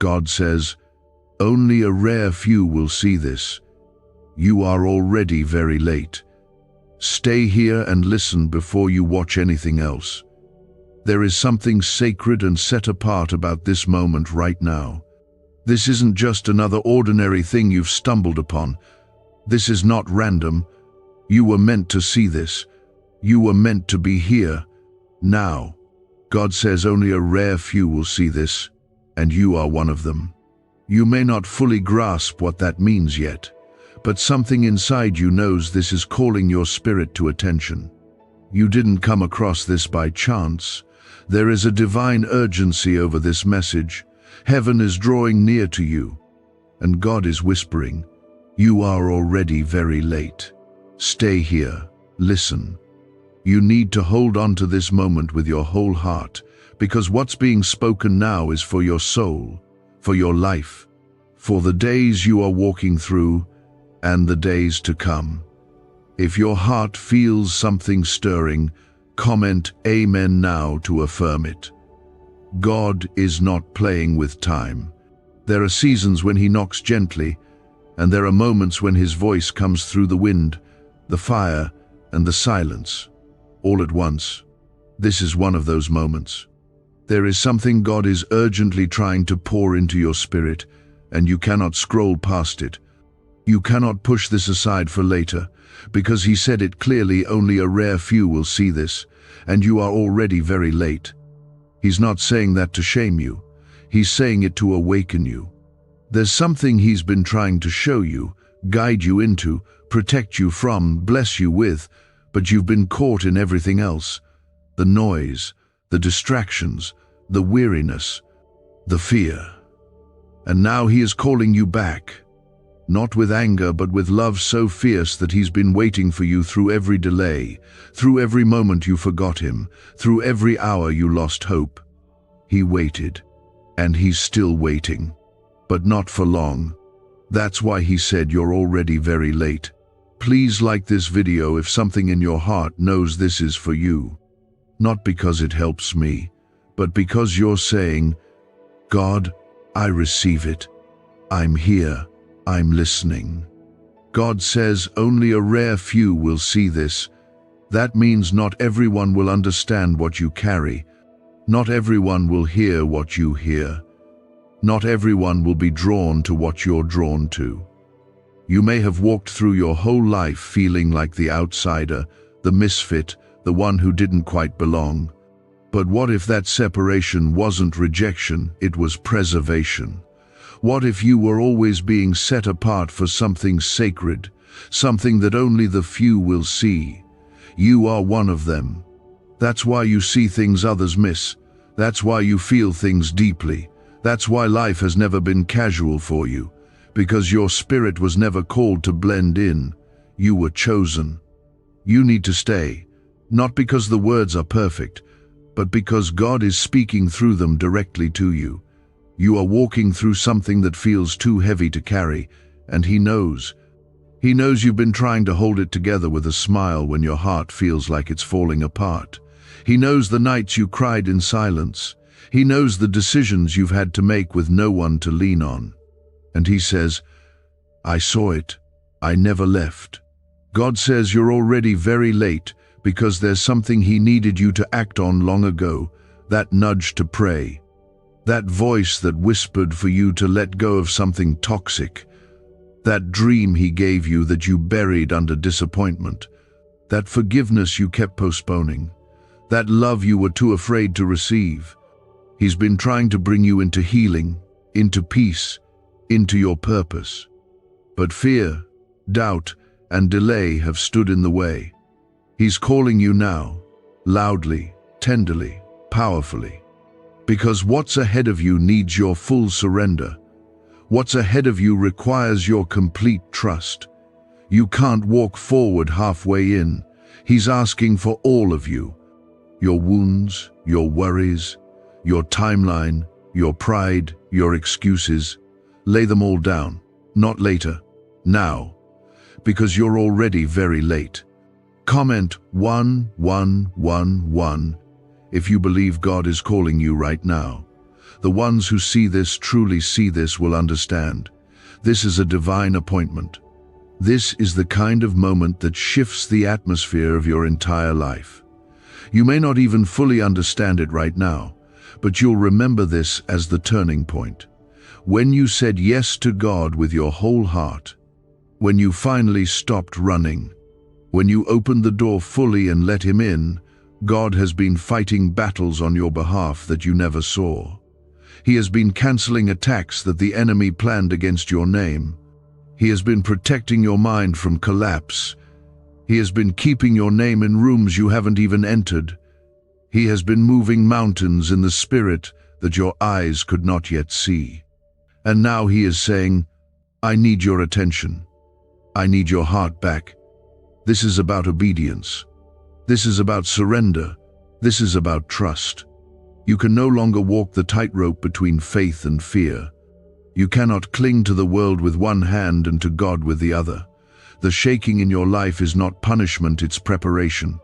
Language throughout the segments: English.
God says, only a rare few will see this. You are already very late. Stay here and listen before you watch anything else. There is something sacred and set apart about this moment right now. This isn't just another ordinary thing you've stumbled upon. This is not random. You were meant to see this. You were meant to be here, now. God says only a rare few will see this, and you are one of them. You may not fully grasp what that means yet, but something inside you knows this is calling your spirit to attention. You didn't come across this by chance. There is a divine urgency over this message. Heaven is drawing near to you, and God is whispering, you are already very late. Stay here, listen. You need to hold on to this moment with your whole heart, because what's being spoken now is for your soul, for your life, for the days you are walking through, and the days to come. If your heart feels something stirring, comment Amen now to affirm it. God is not playing with time. There are seasons when He knocks gently, and there are moments when His voice comes through the wind, the fire, and the silence, all at once. This is one of those moments. There is something God is urgently trying to pour into your spirit, and you cannot scroll past it. You cannot push this aside for later, because He said it clearly, only a rare few will see this, and you are already very late. He's not saying that to shame you. He's saying it to awaken you. There's something He's been trying to show you, guide you into, protect you from, bless you with, but you've been caught in everything else. The noise, the distractions, the weariness, the fear. And now He is calling you back. Not with anger, but with love so fierce that He's been waiting for you through every delay, through every moment you forgot Him, through every hour you lost hope. He waited, and He's still waiting, but not for long. That's why He said you're already very late. Please like this video if something in your heart knows this is for you. Not because it helps me, but because you're saying, God, I receive it. I'm here. I'm listening. God says only a rare few will see this. That means not everyone will understand what you carry. Not everyone will hear what you hear. Not everyone will be drawn to what you're drawn to. You may have walked through your whole life feeling like the outsider, the misfit, the one who didn't quite belong. But what if that separation wasn't rejection, it was preservation? What if you were always being set apart for something sacred, something that only the few will see? You are one of them. That's why you see things others miss. That's why you feel things deeply. That's why life has never been casual for you, because your spirit was never called to blend in. You were chosen. You need to stay, not because the words are perfect, but because God is speaking through them directly to you. You are walking through something that feels too heavy to carry, and He knows. He knows you've been trying to hold it together with a smile when your heart feels like it's falling apart. He knows the nights you cried in silence. He knows the decisions you've had to make with no one to lean on. And He says, I saw it. I never left. God says you're already very late because there's something He needed you to act on long ago, that nudge to pray. That voice that whispered for you to let go of something toxic. That dream He gave you that you buried under disappointment. That forgiveness you kept postponing. That love you were too afraid to receive. He's been trying to bring you into healing, into peace, into your purpose. But fear, doubt, and delay have stood in the way. He's calling you now, loudly, tenderly, powerfully. Because what's ahead of you needs your full surrender. What's ahead of you requires your complete trust. You can't walk forward halfway in. He's asking for all of you. Your wounds, your worries, your timeline, your pride, your excuses. Lay them all down. Not later. Now. Because you're already very late. Comment 1111 if you believe God is calling you right now. The ones who see this, truly see this, will understand. This is a divine appointment. This is the kind of moment that shifts the atmosphere of your entire life. You may not even fully understand it right now, but you'll remember this as the turning point. When you said yes to God with your whole heart, when you finally stopped running, when you opened the door fully and let Him in, God has been fighting battles on your behalf that you never saw. He has been canceling attacks that the enemy planned against your name. He has been protecting your mind from collapse. He has been keeping your name in rooms you haven't even entered. He has been moving mountains in the spirit that your eyes could not yet see. And now He is saying, I need your attention. I need your heart back. This is about obedience. This is about surrender. This is about trust. You can no longer walk the tightrope between faith and fear. You cannot cling to the world with one hand and to God with the other. The shaking in your life is not punishment, it's preparation.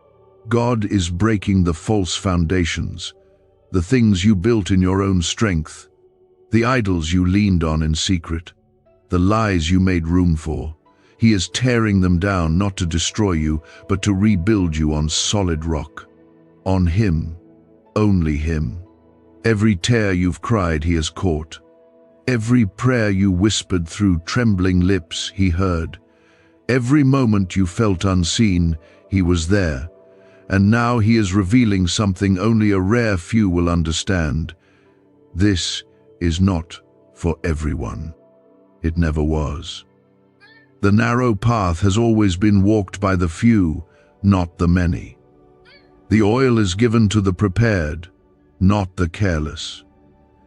God is breaking the false foundations, the things you built in your own strength, the idols you leaned on in secret, the lies you made room for. He is tearing them down, not to destroy you, but to rebuild you on solid rock. On Him, only Him. Every tear you've cried, He has caught. Every prayer you whispered through trembling lips, He heard. Every moment you felt unseen, He was there. And now He is revealing something only a rare few will understand. This is not for everyone. It never was. The narrow path has always been walked by the few, not the many. The oil is given to the prepared, not the careless.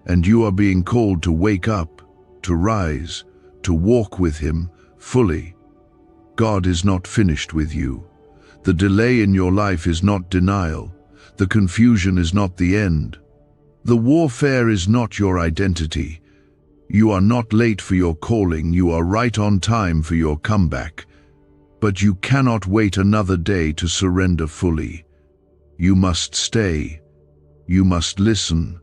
And you are being called to wake up, to rise, to walk with Him fully. God is not finished with you. The delay in your life is not denial. The confusion is not the end. The warfare is not your identity. You are not late for your calling, you are right on time for your comeback. But you cannot wait another day to surrender fully. You must stay. You must listen.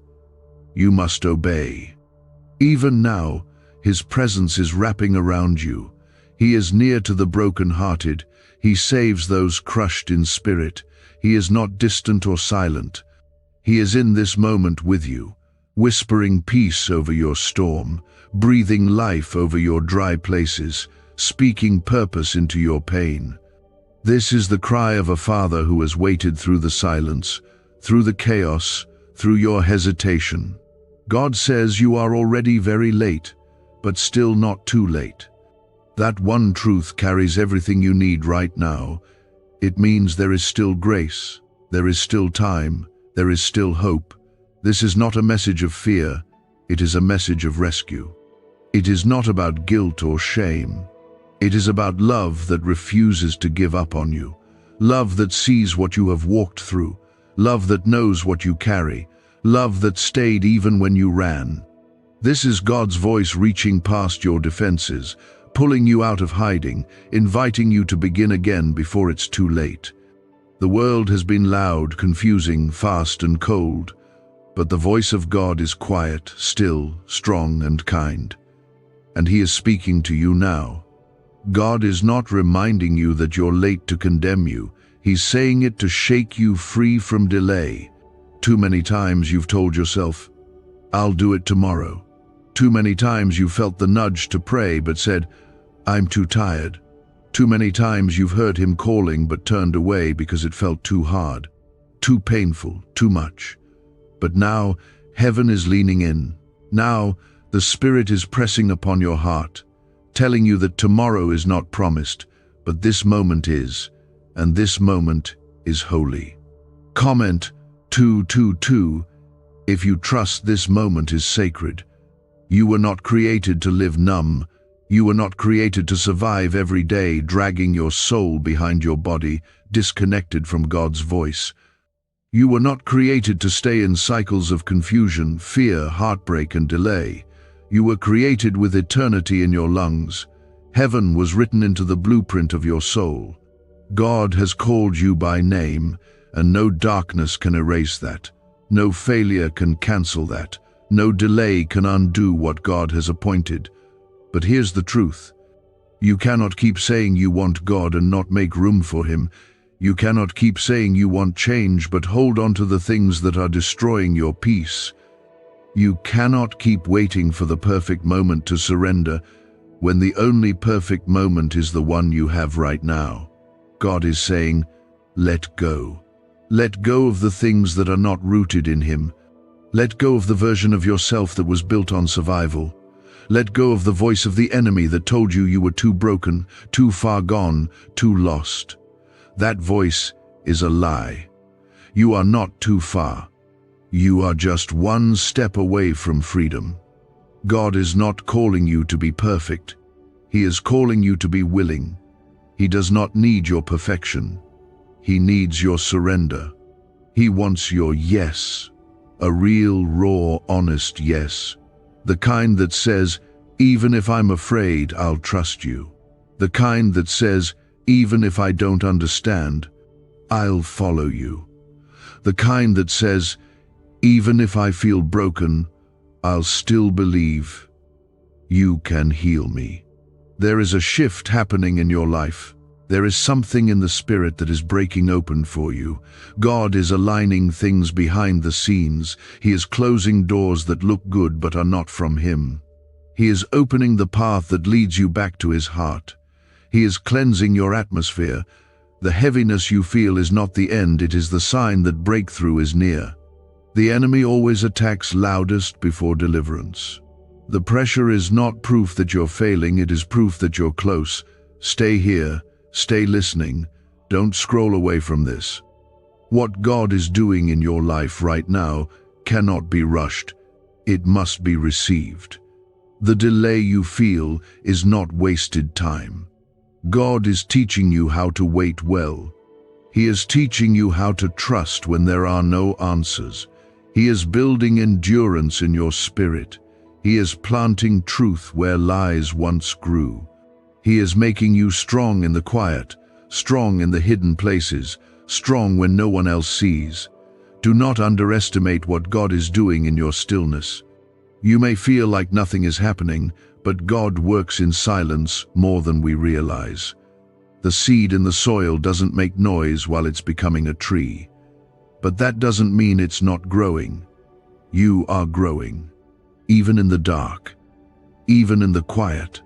You must obey. Even now, His presence is wrapping around you. He is near to the broken-hearted. He saves those crushed in spirit. He is not distant or silent. He is in this moment with you, whispering peace over your storm, breathing life over your dry places, speaking purpose into your pain. This is the cry of a father who has waited through the silence, through the chaos, through your hesitation. God says you are already very late, but still not too late. That one truth carries everything you need right now. It means there is still grace, there is still time, there is still hope. This is not a message of fear, it is a message of rescue. It is not about guilt or shame. It is about love that refuses to give up on you. Love that sees what you have walked through. Love that knows what you carry. Love that stayed even when you ran. This is God's voice reaching past your defenses, pulling you out of hiding, inviting you to begin again before it's too late. The world has been loud, confusing, fast and cold, but the voice of God is quiet, still, strong and kind. And He is speaking to you now. God is not reminding you that you're late to condemn you. He's saying it to shake you free from delay. Too many times you've told yourself, I'll do it tomorrow. Too many times you felt the nudge to pray but said, I'm too tired. Too many times you've heard Him calling but turned away because it felt too hard, too painful, too much. But now, heaven is leaning in. Now, the Spirit is pressing upon your heart, telling you that tomorrow is not promised, but this moment is, and this moment is holy. Comment 222 if you trust this moment is sacred. You were not created to live numb. You were not created to survive every day, dragging your soul behind your body, disconnected from God's voice. You were not created to stay in cycles of confusion, fear, heartbreak, and delay. You were created with eternity in your lungs. Heaven was written into the blueprint of your soul. God has called you by name, and no darkness can erase that. No failure can cancel that. No delay can undo what God has appointed. But here's the truth. You cannot keep saying you want God and not make room for Him. You cannot keep saying you want change but hold on to the things that are destroying your peace. You cannot keep waiting for the perfect moment to surrender when the only perfect moment is the one you have right now. God is saying, let go. Let go of the things that are not rooted in Him. Let go of the version of yourself that was built on survival. Let go of the voice of the enemy that told you you were too broken, too far gone, too lost. That voice is a lie. You are not too far. You are just one step away from freedom. God is not calling you to be perfect. He is calling you to be willing. He does not need your perfection. He needs your surrender. He wants your yes. A real, raw, honest yes. The kind that says, even if I'm afraid, I'll trust you. The kind that says, even if I don't understand, I'll follow you. The kind that says, even if I feel broken, I'll still believe. You can heal me. There is a shift happening in your life. There is something in the spirit that is breaking open for you. God is aligning things behind the scenes. He is closing doors that look good but are not from Him. He is opening the path that leads you back to His heart. He is cleansing your atmosphere. The heaviness you feel is not the end, it is the sign that breakthrough is near. The enemy always attacks loudest before deliverance. The pressure is not proof that you're failing, it is proof that you're close. Stay here, stay listening, don't scroll away from this. What God is doing in your life right now cannot be rushed, it must be received. The delay you feel is not wasted time. God is teaching you how to wait well. He is teaching you how to trust when there are no answers. He is building endurance in your spirit. He is planting truth where lies once grew. He is making you strong in the quiet, strong in the hidden places, strong when no one else sees. Do not underestimate what God is doing in your stillness. You may feel like nothing is happening, but God works in silence more than we realize. The seed in the soil doesn't make noise while it's becoming a tree. But that doesn't mean it's not growing. You are growing. Even in the dark, even in the quiet,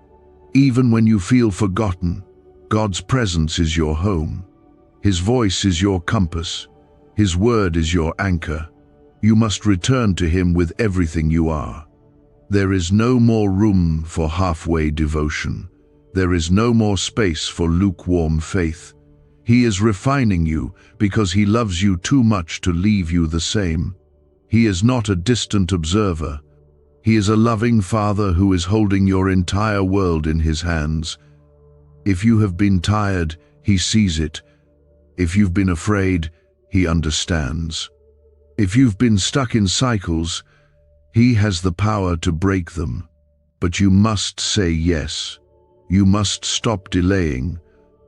even when you feel forgotten, God's presence is your home. His voice is your compass. His word is your anchor. You must return to Him with everything you are. There is no more room for halfway devotion. There is no more space for lukewarm faith. He is refining you because He loves you too much to leave you the same. He is not a distant observer. He is a loving Father who is holding your entire world in His hands. If you have been tired, He sees it. If you've been afraid, He understands. If you've been stuck in cycles, He has the power to break them. But you must say yes. You must stop delaying.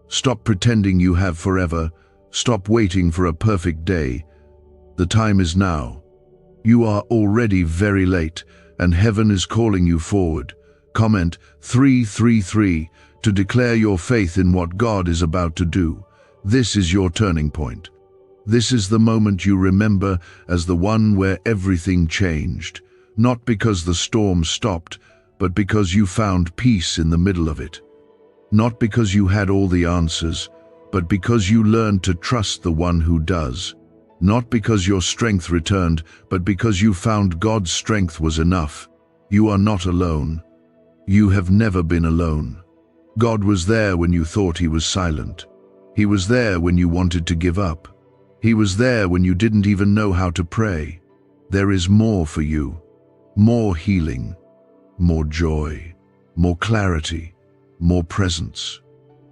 Stop pretending you have forever. Stop waiting for a perfect day. The time is now. You are already very late, and heaven is calling you forward. Comment 333 to declare your faith in what God is about to do. This is your turning point. This is the moment you remember as the one where everything changed, not because the storm stopped, but because you found peace in the middle of it. Not because you had all the answers, but because you learned to trust the one who does. Not because your strength returned, but because you found God's strength was enough. You are not alone. You have never been alone. God was there when you thought He was silent. He was there when you wanted to give up. He was there when you didn't even know how to pray. There is more for you. More healing, more joy, more clarity, more presence.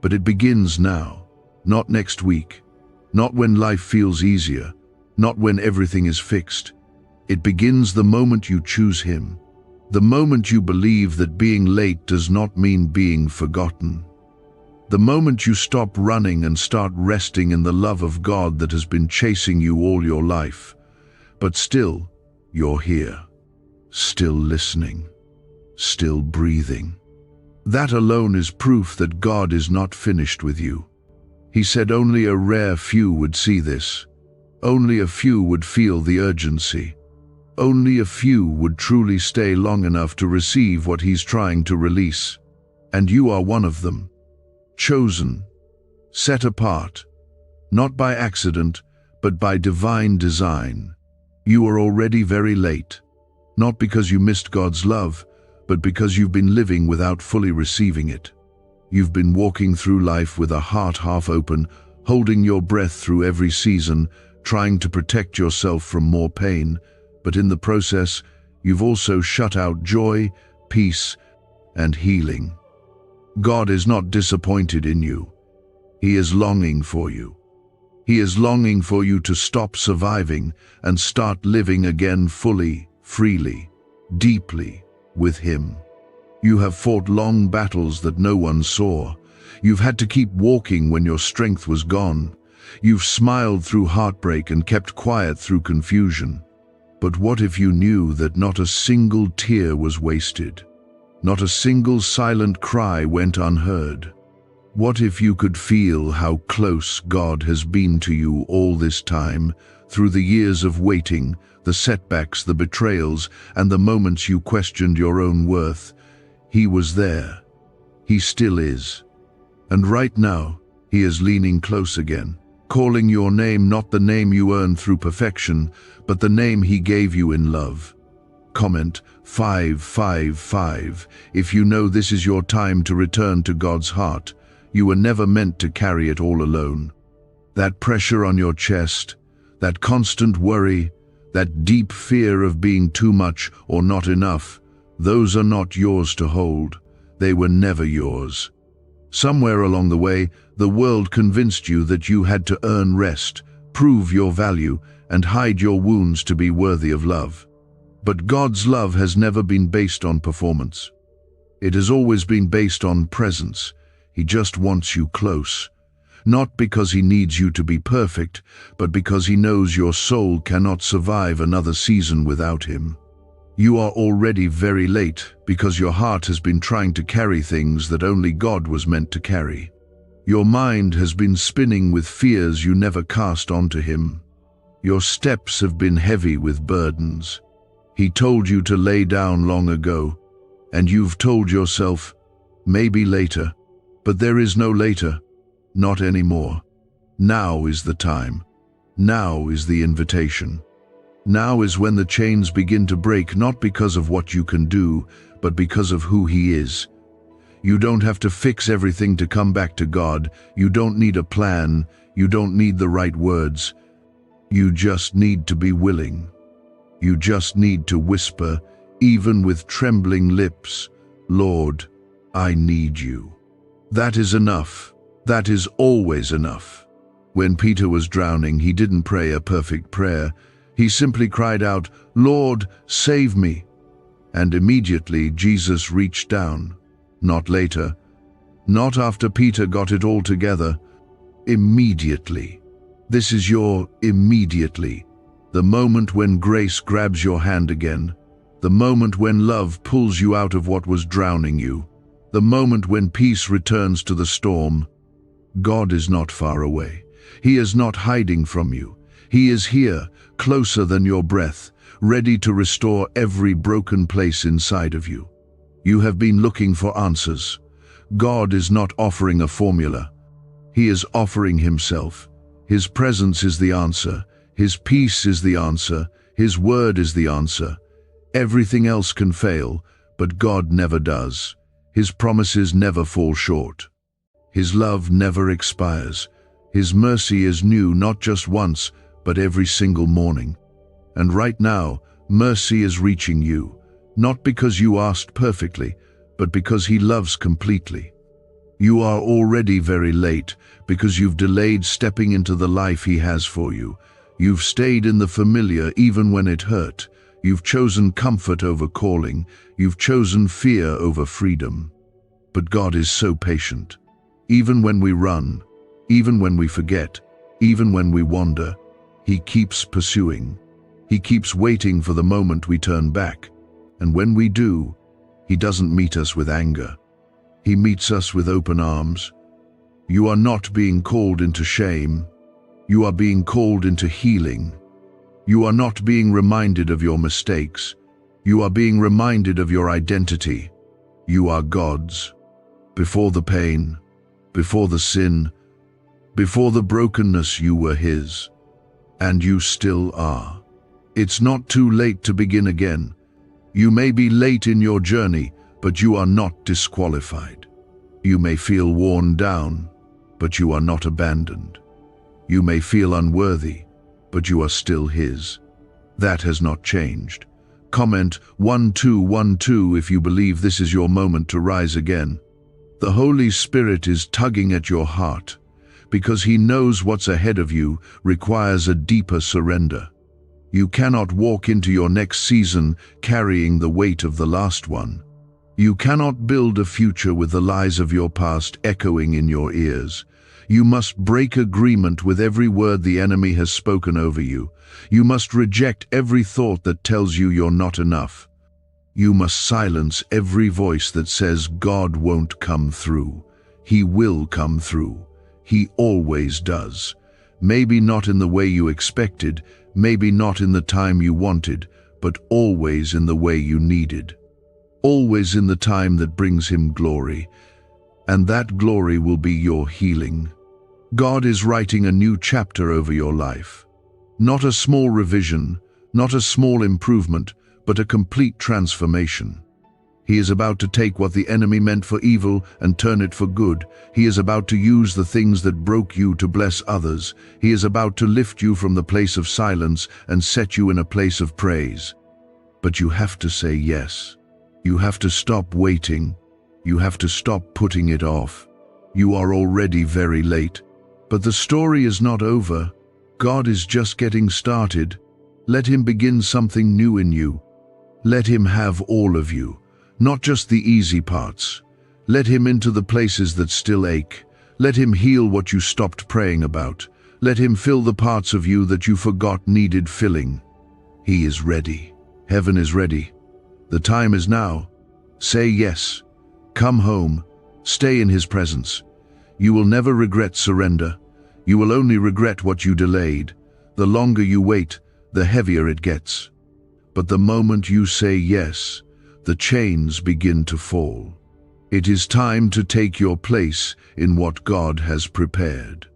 But it begins now, not next week, not when life feels easier, not when everything is fixed. It begins the moment you choose Him, the moment you believe that being late does not mean being forgotten. The moment you stop running and start resting in the love of God that has been chasing you all your life. But still, you're here. still listening, still breathing. That alone is proof that God is not finished with you. He said only a rare few would see this. Only a few would feel the urgency. Only a few would truly stay long enough to receive what He's trying to release. And you are one of them. Chosen, set apart, not by accident, but by divine design. You are already very late, not because you missed God's love, but because you've been living without fully receiving it. You've been walking through life with a heart half open, holding your breath through every season, trying to protect yourself from more pain, but in the process, you've also shut out joy, peace, and healing. God is not disappointed in you. He is longing for you. He is longing for you to stop surviving and start living again fully, freely, deeply with Him. You have fought long battles that no one saw. You've had to keep walking when your strength was gone. You've smiled through heartbreak and kept quiet through confusion. But what if you knew that not a single tear was wasted? Not a single silent cry went unheard? What if you could feel how close God has been to you all this time, through the years of waiting, the setbacks, the betrayals, and the moments you questioned your own worth? He was there. He still is. And right now, He is leaning close again, calling your name, not the name you earned through perfection, but the name He gave you in love. Comment 555 if you know this is your time to return to God's heart. You were never meant to carry it all alone. That pressure on your chest, that constant worry, that deep fear of being too much or not enough, those are not yours to hold. They were never yours. Somewhere along the way, the world convinced you that you had to earn rest, prove your value, and hide your wounds to be worthy of love. But God's love has never been based on performance. It has always been based on presence. He just wants you close. Not because He needs you to be perfect, but because He knows your soul cannot survive another season without Him. You are already very late because your heart has been trying to carry things that only God was meant to carry. Your mind has been spinning with fears you never cast onto Him. Your steps have been heavy with burdens He told you to lay down long ago, and you've told yourself, maybe later. But there is no later, not anymore. Now is the time. Now is the invitation. Now is when the chains begin to break, not because of what you can do, but because of who He is. You don't have to fix everything to come back to God. You don't need a plan. You don't need the right words. You just need to be willing. You just need to whisper, even with trembling lips, Lord, I need you. That is enough. That is always enough. When Peter was drowning, he didn't pray a perfect prayer. He simply cried out, Lord, save me. And immediately Jesus reached down. Not later. Not after Peter got it all together. Immediately. This is your immediately. The moment when grace grabs your hand again. The moment when love pulls you out of what was drowning you. The moment when peace returns to the storm. God is not far away. He is not hiding from you. He is here, closer than your breath, ready to restore every broken place inside of you. You have been looking for answers. God is not offering a formula. He is offering Himself. His presence is the answer. His peace is the answer. His word is the answer. Everything else can fail, but God never does. His promises never fall short. His love never expires. His mercy is new not just once, but every single morning. And right now, mercy is reaching you, not because you asked perfectly, but because He loves completely. You are already very late because you've delayed stepping into the life He has for you. You've stayed in the familiar even when it hurt. You've chosen comfort over calling. You've chosen fear over freedom. But God is so patient. Even when we run, even when we forget, even when we wander, He keeps pursuing. He keeps waiting for the moment we turn back. And when we do, He doesn't meet us with anger. He meets us with open arms. You are not being called into shame. You are being called into healing. You are not being reminded of your mistakes. You are being reminded of your identity. You are God's. Before the pain, before the sin, before the brokenness, you were His. And you still are. It's not too late to begin again. You may be late in your journey, but you are not disqualified. You may feel worn down, but you are not abandoned. You may feel unworthy, but you are still His. That has not changed. Comment 1212 if you believe this is your moment to rise again. The Holy Spirit is tugging at your heart because He knows what's ahead of you requires a deeper surrender. You cannot walk into your next season carrying the weight of the last one. You cannot build a future with the lies of your past echoing in your ears. You must break agreement with every word the enemy has spoken over you. You must reject every thought that tells you you're not enough. You must silence every voice that says God won't come through. He will come through. He always does. Maybe not in the way you expected, maybe not in the time you wanted, but always in the way you needed. Always in the time that brings Him glory. And that glory will be your healing. God is writing a new chapter over your life. Not a small revision, not a small improvement, but a complete transformation. He is about to take what the enemy meant for evil and turn it for good. He is about to use the things that broke you to bless others. He is about to lift you from the place of silence and set you in a place of praise. But you have to say yes. You have to stop waiting. You have to stop putting it off. You are already very late. But the story is not over. God is just getting started. Let Him begin something new in you. Let Him have all of you, not just the easy parts. Let Him into the places that still ache. Let Him heal what you stopped praying about. Let Him fill the parts of you that you forgot needed filling. He is ready. Heaven is ready. The time is now. Say yes. Come home. Stay in His presence. You will never regret surrender. You will only regret what you delayed. The longer you wait, the heavier it gets. But the moment you say yes, the chains begin to fall. It is time to take your place in what God has prepared.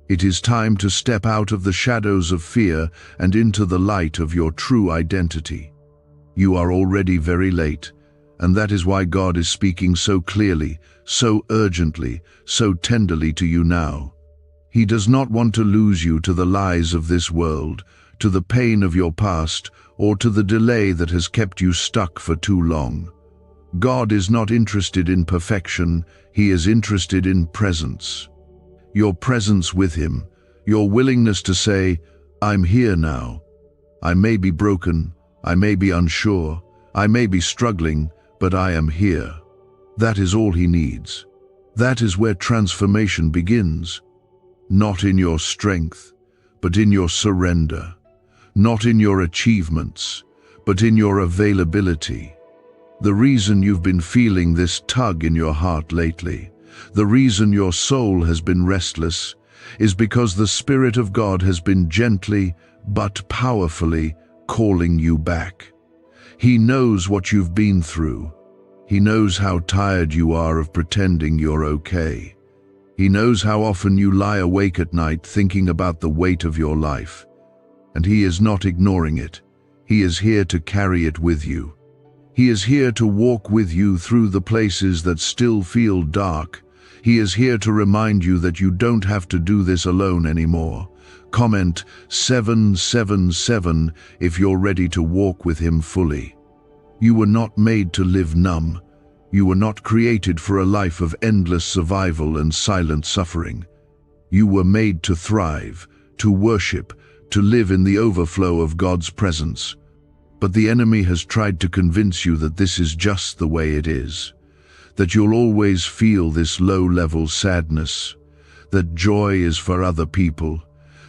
It is time to step out of the shadows of fear and into the light of your true identity. You are already very late, and that is why God is speaking so clearly, so urgently, so tenderly to you now. He does not want to lose you to the lies of this world, to the pain of your past, or to the delay that has kept you stuck for too long. God is not interested in perfection, He is interested in presence. Your presence with Him, your willingness to say, I'm here now. I may be broken, I may be unsure, I may be struggling, but I am here. That is all He needs. That is where transformation begins. Not in your strength, but in your surrender. Not in your achievements, but in your availability. The reason you've been feeling this tug in your heart lately, the reason your soul has been restless, is because the Spirit of God has been gently but powerfully calling you back. He knows what you've been through. He knows how tired you are of pretending you're okay. He knows how often you lie awake at night thinking about the weight of your life. And He is not ignoring it. He is here to carry it with you. He is here to walk with you through the places that still feel dark. He is here to remind you that you don't have to do this alone anymore. Comment 777 if you're ready to walk with Him fully. You were not made to live numb. You were not created for a life of endless survival and silent suffering. You were made to thrive, to worship, to live in the overflow of God's presence. But the enemy has tried to convince you that this is just the way it is, that you'll always feel this low-level sadness, that joy is for other people,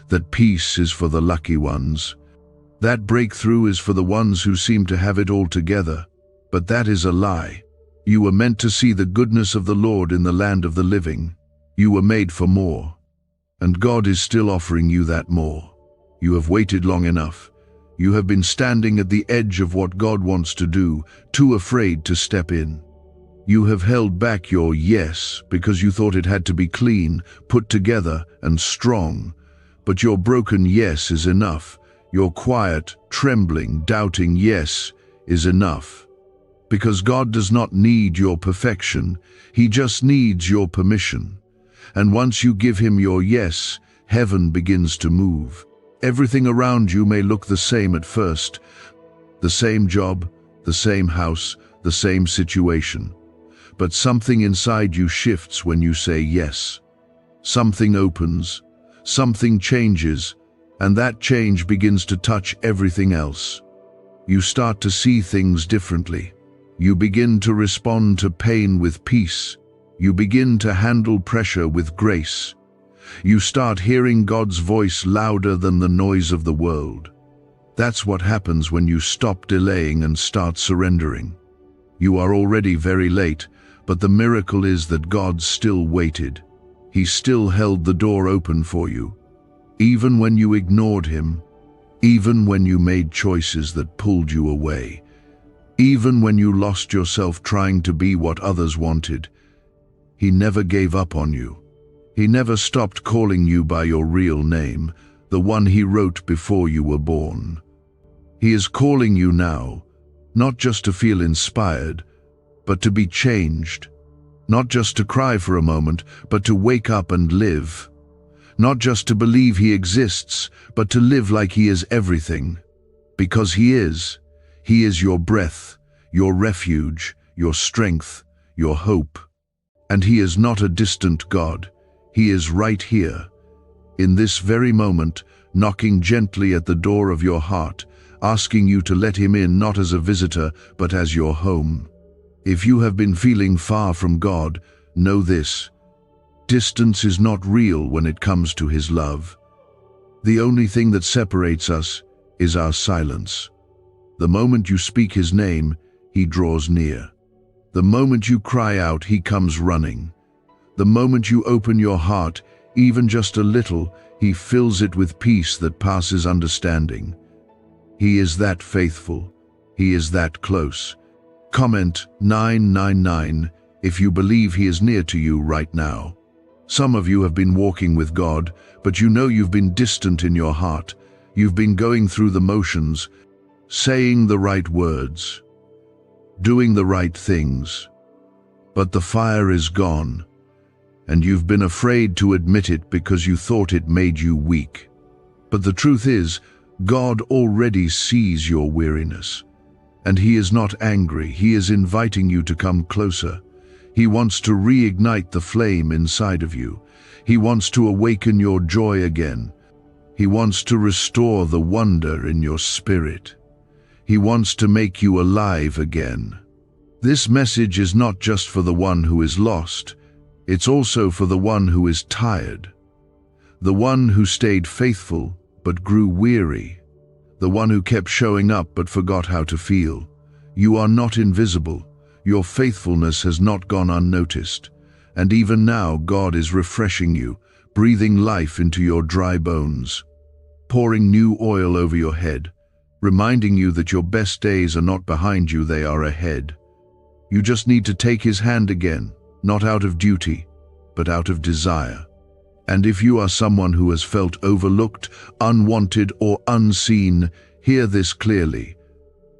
that peace is for the lucky ones, that breakthrough is for the ones who seem to have it all together. But that is a lie. You were meant to see the goodness of the Lord in the land of the living. You were made for more. And God is still offering you that more. You have waited long enough. You have been standing at the edge of what God wants to do, too afraid to step in. You have held back your yes because you thought it had to be clean, put together, and strong. But your broken yes is enough. Your quiet, trembling, doubting yes is enough. Because God does not need your perfection, He just needs your permission. And once you give Him your yes, heaven begins to move. Everything around you may look the same at first. The same job, the same house, the same situation. But something inside you shifts when you say yes. Something opens, something changes, and that change begins to touch everything else. You start to see things differently. You begin to respond to pain with peace. You begin to handle pressure with grace. You start hearing God's voice louder than the noise of the world. That's what happens when you stop delaying and start surrendering. You are already very late, but the miracle is that God still waited. He still held the door open for you. Even when you ignored Him, even when you made choices that pulled you away, even when you lost yourself trying to be what others wanted, He never gave up on you. He never stopped calling you by your real name, the one He wrote before you were born. He is calling you now, not just to feel inspired, but to be changed. Not just to cry for a moment, but to wake up and live. Not just to believe He exists, but to live like He is everything. Because He is. He is your breath, your refuge, your strength, your hope. And He is not a distant God. He is right here, in this very moment, knocking gently at the door of your heart, asking you to let Him in not as a visitor, but as your home. If you have been feeling far from God, know this: distance is not real when it comes to His love. The only thing that separates us is our silence. The moment you speak His name, He draws near. The moment you cry out, He comes running. The moment you open your heart, even just a little, He fills it with peace that passes understanding. He is that faithful. He is that close. Comment 999 if you believe He is near to you right now. Some of you have been walking with God, but you know you've been distant in your heart. You've been going through the motions, saying the right words, doing the right things. But the fire is gone, and you've been afraid to admit it because you thought it made you weak. But the truth is, God already sees your weariness. And He is not angry. He is inviting you to come closer. He wants to reignite the flame inside of you. He wants to awaken your joy again. He wants to restore the wonder in your spirit. He wants to make you alive again. This message is not just for the one who is lost. It's also for the one who is tired. The one who stayed faithful but grew weary. The one who kept showing up but forgot how to feel. You are not invisible. Your faithfulness has not gone unnoticed. And even now, God is refreshing you, breathing life into your dry bones, pouring new oil over your head, reminding you that your best days are not behind you, they are ahead. You just need to take His hand again, not out of duty, but out of desire. And if you are someone who has felt overlooked, unwanted, or unseen, hear this clearly.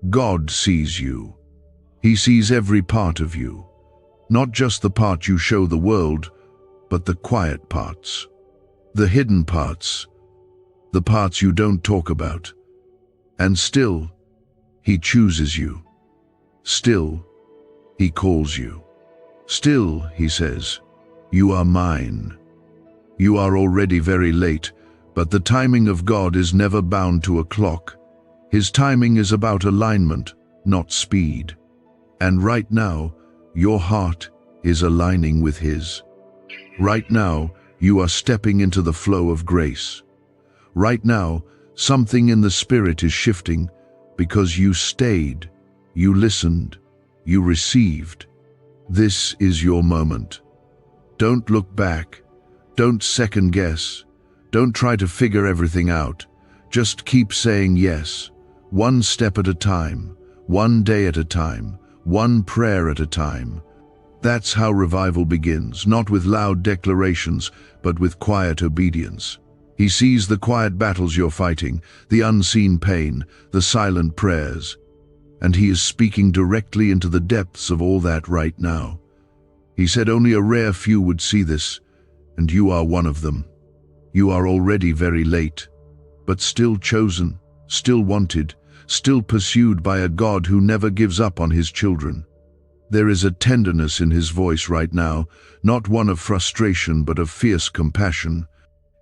God sees you. He sees every part of you, not just the part you show the world, but the quiet parts, the hidden parts, the parts you don't talk about. And still, He chooses you. Still, He calls you. Still, He says, "You are mine." You are already very late, but the timing of God is never bound to a clock. His timing is about alignment, not speed. And right now, your heart is aligning with His. Right now, you are stepping into the flow of grace. Right now, something in the Spirit is shifting because you stayed, you listened, You received. This is your moment. Don't look back. Don't second guess. Don't try to figure everything out. Just keep saying yes, one step at a time, one day at a time, one prayer at a time. That's how revival begins, not with loud declarations, but with quiet obedience. He sees the quiet battles you're fighting, the unseen pain, the silent prayers, and he is speaking directly into the depths of all that right now. He said only a rare few would see this, and you are one of them. You are already very late, but still chosen, still wanted, still pursued by a God who never gives up on his children. There is a tenderness in his voice right now, not one of frustration but of fierce compassion.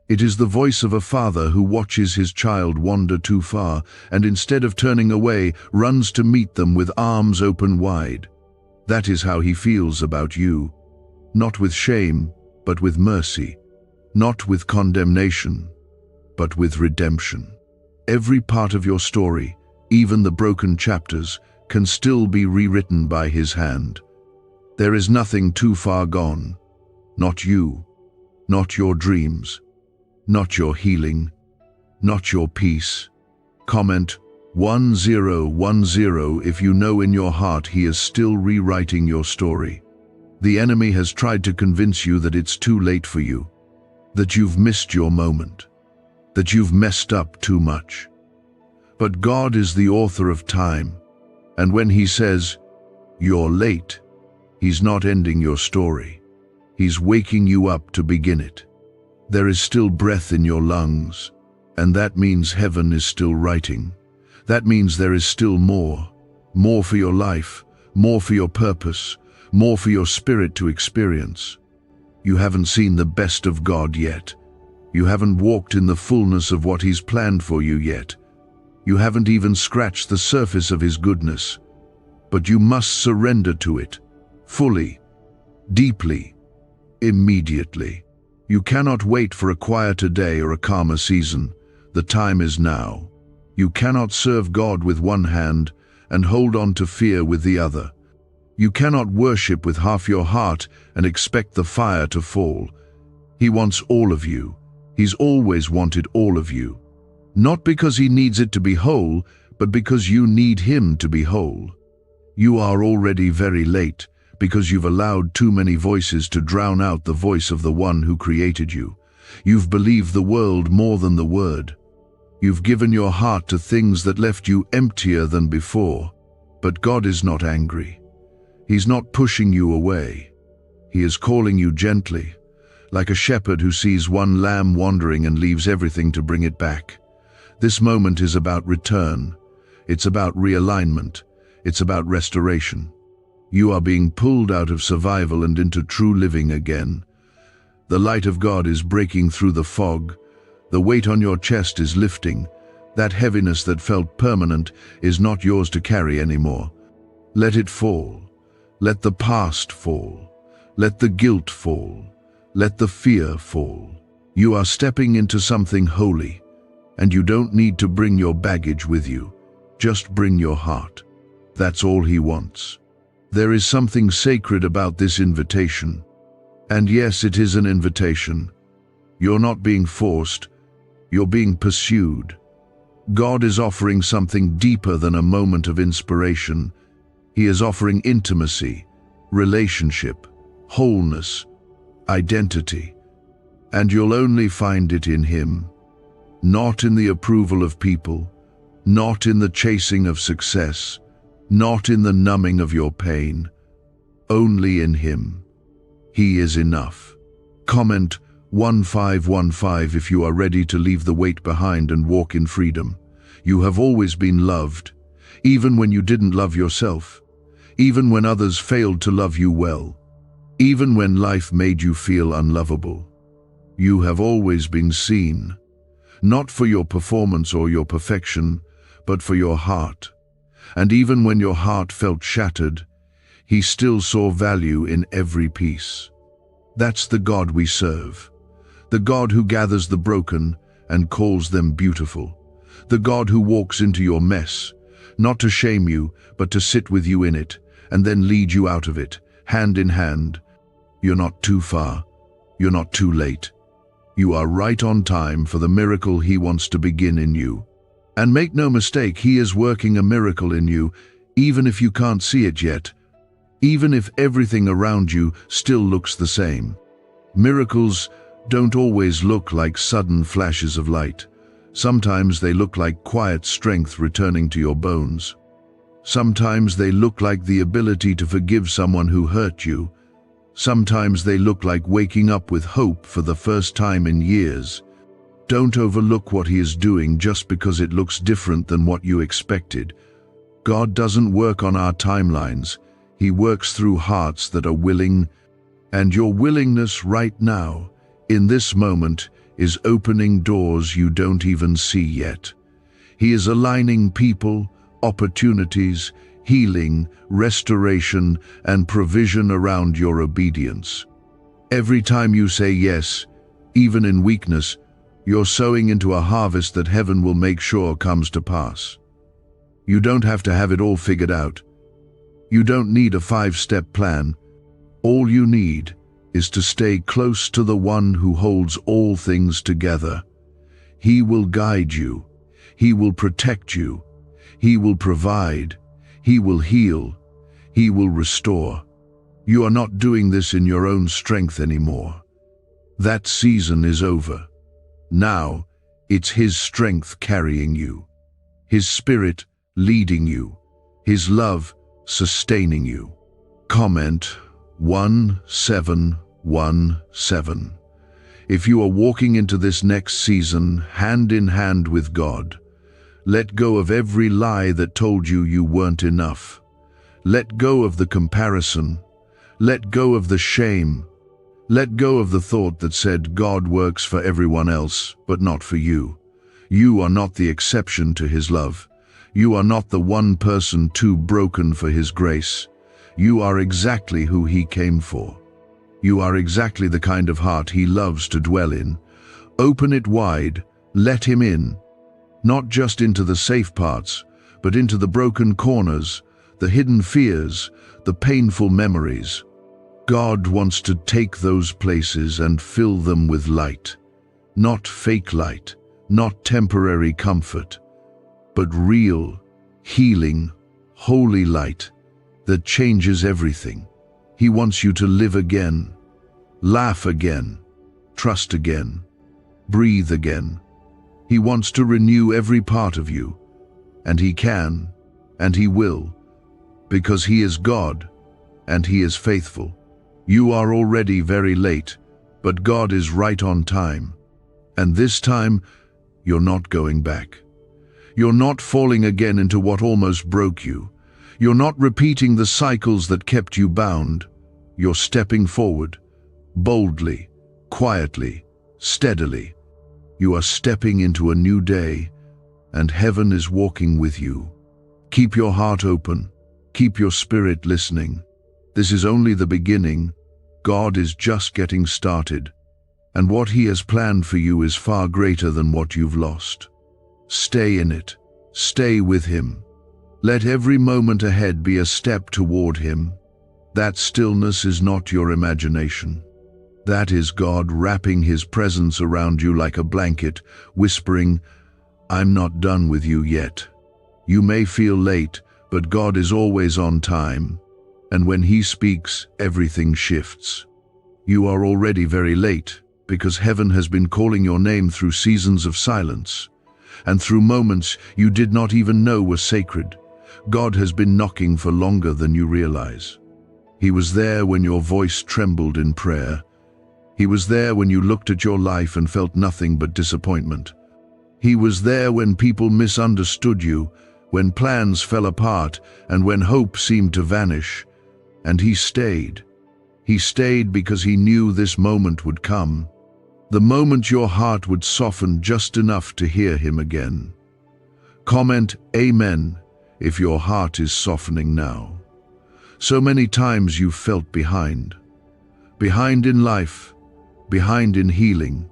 It is the voice of a father who watches his child wander too far and instead of turning away, runs to meet them with arms open wide. That is how he feels about you. Not with shame, but with mercy. Not with condemnation, but with redemption. Every part of your story, even the broken chapters, can still be rewritten by his hand. There is nothing too far gone. Not you, not your dreams, not your healing, not your peace. Comment 1010 if you know in your heart he is still rewriting your story. The enemy has tried to convince you that it's too late for you, that you've missed your moment, that you've messed up too much. But God is the author of time, and when he says, "You're late," he's not ending your story. He's waking you up to begin it. There is still breath in your lungs, and that means heaven is still writing. That means there is still more for your life, more for your purpose, more for your spirit to experience. You haven't seen the best of God yet. You haven't walked in the fullness of what he's planned for you yet. You haven't even scratched the surface of his goodness. But you must surrender to it, fully, deeply, immediately. You cannot wait for a quieter day or a calmer season. The time is now. You cannot serve God with one hand and hold on to fear with the other. You cannot worship with half your heart and expect the fire to fall. He wants all of you. He's always wanted all of you. Not because he needs it to be whole, but because you need him to be whole. You are already very late because you've allowed too many voices to drown out the voice of the one who created you. You've believed the world more than the word. You've given your heart to things that left you emptier than before. But God is not angry. He's not pushing you away. He is calling you gently, like a shepherd who sees one lamb wandering and leaves everything to bring it back. This moment is about return. It's about realignment. It's about restoration. You are being pulled out of survival and into true living again. The light of God is breaking through the fog. The weight on your chest is lifting. That heaviness that felt permanent is not yours to carry anymore. Let it fall. Let the past fall. Let the guilt fall. Let the fear fall. You are stepping into something holy, and you don't need to bring your baggage with you. Just bring your heart. That's all he wants. There is something sacred about this invitation. And yes, it is an invitation. You're not being forced. You're being pursued. God is offering something deeper than a moment of inspiration. He is offering intimacy, relationship, wholeness, identity. And you'll only find it in him. Not in the approval of people, not in the chasing of success, not in the numbing of your pain, only in him. He is enough. Comment 1515 if you are ready to leave the weight behind and walk in freedom. You have always been loved, even when you didn't love yourself, even when others failed to love you well, even when life made you feel unlovable. You have always been seen, not for your performance or your perfection, but for your heart. And even when your heart felt shattered, he still saw value in every piece. That's the God we serve. The God who gathers the broken and calls them beautiful. The God who walks into your mess, not to shame you, but to sit with you in it, and then lead you out of it, hand in hand. You're not too far. You're not too late. You are right on time for the miracle He wants to begin in you. And make no mistake, He is working a miracle in you, even if you can't see it yet, even if everything around you still looks the same. Miracles don't always look like sudden flashes of light. Sometimes they look like quiet strength returning to your bones. Sometimes they look like the ability to forgive someone who hurt you. Sometimes they look like waking up with hope for the first time in years. Don't overlook what He is doing just because it looks different than what you expected. God doesn't work on our timelines. He works through hearts that are willing, and your willingness right now, in this moment, is opening doors you don't even see yet. He is aligning people, opportunities, healing, restoration, and provision around your obedience. Every time you say yes, even in weakness, you're sowing into a harvest that heaven will make sure comes to pass. You don't have to have it all figured out. You don't need a 5-step plan. All you need is to stay close to the one who holds all things together. He will guide you. He will protect you. He will provide. He will heal. He will restore. You are not doing this in your own strength anymore. That season is over. Now, it's His strength carrying you, His Spirit leading you, His love sustaining you. Comment 1717. If you are walking into this next season hand in hand with God, let go of every lie that told you you weren't enough. Let go of the comparison. Let go of the shame. Let go of the thought that said God works for everyone else, but not for you. You are not the exception to His love. You are not the one person too broken for His grace. You are exactly who He came for. You are exactly the kind of heart He loves to dwell in. Open it wide, let Him in. Not just into the safe parts, but into the broken corners, the hidden fears, the painful memories. God wants to take those places and fill them with light. Not fake light, not temporary comfort, but real, healing, holy light that changes everything. He wants you to live again, laugh again, trust again, breathe again. He wants to renew every part of you, and He can, and He will, because He is God, and He is faithful. You are already very late, but God is right on time. And this time, you're not going back. You're not falling again into what almost broke you. You're not repeating the cycles that kept you bound. You're stepping forward, boldly, quietly, steadily. You are stepping into a new day, and heaven is walking with you. Keep your heart open. Keep your spirit listening. This is only the beginning. God is just getting started, and what He has planned for you is far greater than what you've lost. Stay in it. Stay with Him. Let every moment ahead be a step toward Him. That stillness is not your imagination. That is God wrapping His presence around you like a blanket, whispering, "I'm not done with you yet." You may feel late, but God is always on time. And when He speaks, everything shifts. You are already very late, because heaven has been calling your name through seasons of silence, and through moments you did not even know were sacred. God has been knocking for longer than you realize. He was there when your voice trembled in prayer. He was there when you looked at your life and felt nothing but disappointment. He was there when people misunderstood you, when plans fell apart, and when hope seemed to vanish. And He stayed. He stayed because He knew this moment would come. The moment your heart would soften just enough to hear Him again. Comment Amen if your heart is softening now. So many times you've felt behind. Behind in life, behind in healing,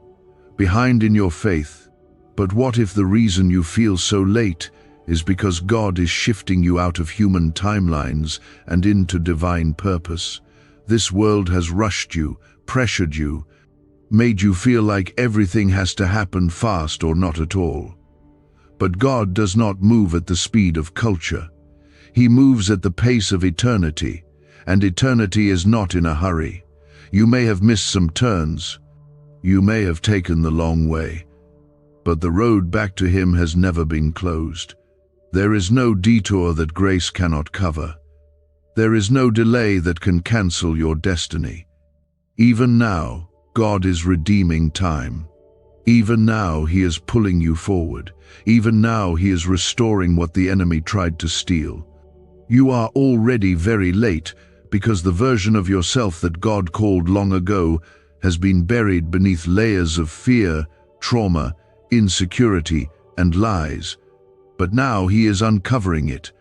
behind in your faith. But what if the reason you feel so late is because God is shifting you out of human timelines and into divine purpose. This world has rushed you, pressured you, made you feel like everything has to happen fast or not at all. But God does not move at the speed of culture. He moves at the pace of eternity, and eternity is not in a hurry. You may have missed some turns. You may have taken the long way, but the road back to Him has never been closed. There is no detour that grace cannot cover. There is no delay that can cancel your destiny. Even now, God is redeeming time. Even now, He is pulling you forward. Even now, He is restoring what the enemy tried to steal. You are already very late because the version of yourself that God called long ago has been buried beneath layers of fear, trauma, insecurity, and lies. But now He is uncovering it.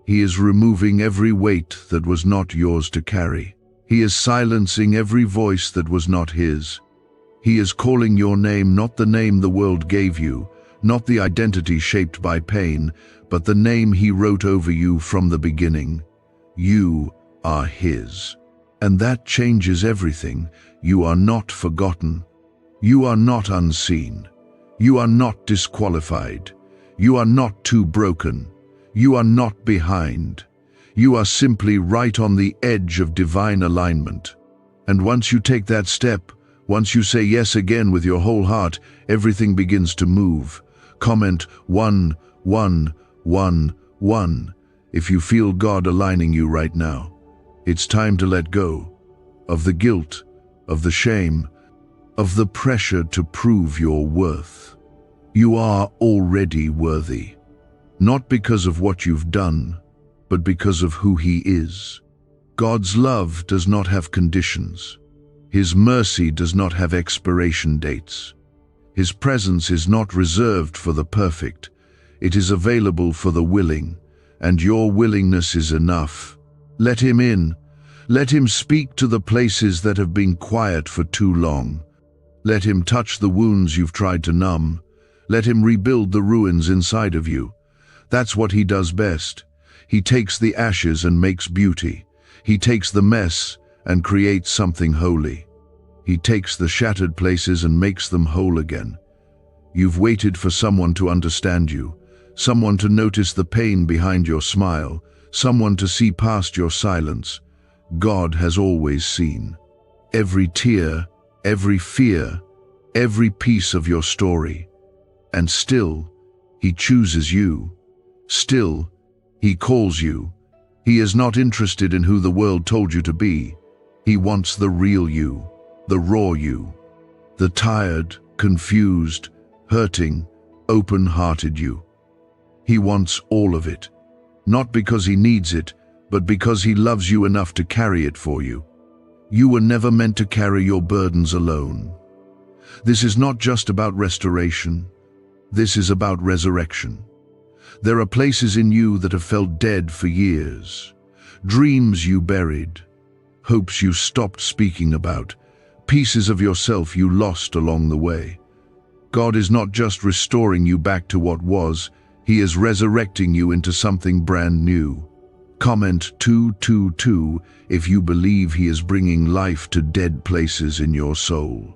He is removing every weight that was not yours to carry. He is silencing every voice that was not His. He is calling your name, not the name the world gave you, not the identity shaped by pain, but the name He wrote over you from the beginning. You are His. And that changes everything. You are not forgotten. You are not unseen. You are not disqualified. You are not too broken. You are not behind. You are simply right on the edge of divine alignment. And once you take that step, once you say yes again with your whole heart, everything begins to move. Comment 1, 1, 1, 1 if you feel God aligning you right now. It's time to let go of the guilt, of the shame, of the pressure to prove your worth. You are already worthy, not because of what you've done, but because of who He is. God's love does not have conditions. His mercy does not have expiration dates. His presence is not reserved for the perfect. It is available for the willing, and your willingness is enough. Let Him in. Let Him speak to the places that have been quiet for too long. Let Him touch the wounds you've tried to numb. Let Him rebuild the ruins inside of you. That's what He does best. He takes the ashes and makes beauty. He takes the mess and creates something holy. He takes the shattered places and makes them whole again. You've waited for someone to understand you, someone to notice the pain behind your smile, someone to see past your silence. God has always seen. Every tear, every fear, every piece of your story. And still, He chooses you. Still, He calls you. He is not interested in who the world told you to be. He wants the real you, the raw you, the tired, confused, hurting, open-hearted you. He wants all of it, not because He needs it, but because He loves you enough to carry it for you. You were never meant to carry your burdens alone. This is not just about restoration. This is about resurrection. There are places in you that have felt dead for years, dreams you buried, hopes you stopped speaking about, pieces of yourself you lost along the way. God is not just restoring you back to what was, He is resurrecting you into something brand new. Comment 222 if you believe He is bringing life to dead places in your soul.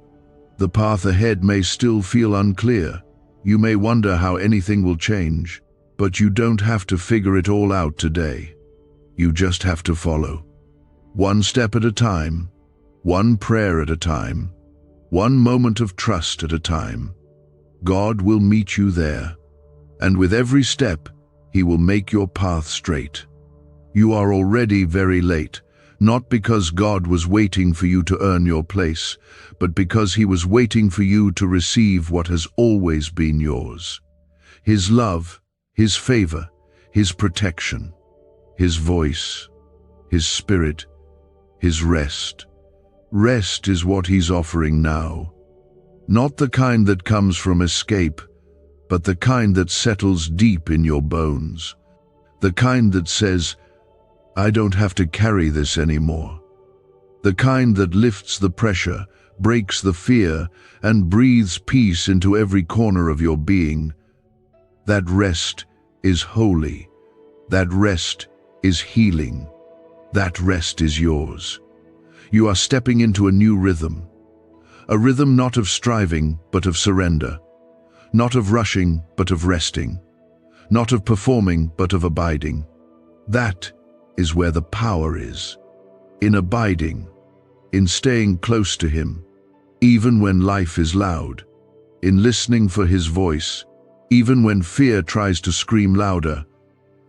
The path ahead may still feel unclear. You may wonder how anything will change, but you don't have to figure it all out today. You just have to follow. One step at a time, one prayer at a time, one moment of trust at a time. God will meet you there, and with every step, He will make your path straight. You are already very late, not because God was waiting for you to earn your place, but because He was waiting for you to receive what has always been yours. His love, His favor, His protection, His voice, His spirit, His rest. Rest is what He's offering now. Not the kind that comes from escape, but the kind that settles deep in your bones. The kind that says, I don't have to carry this anymore. The kind that lifts the pressure, breaks the fear, and breathes peace into every corner of your being. That rest is holy. That rest is healing. That rest is yours. You are stepping into a new rhythm. A rhythm not of striving, but of surrender. Not of rushing, but of resting. Not of performing, but of abiding. That is where the power is. In abiding. In staying close to Him, even when life is loud. In listening for His voice, even when fear tries to scream louder.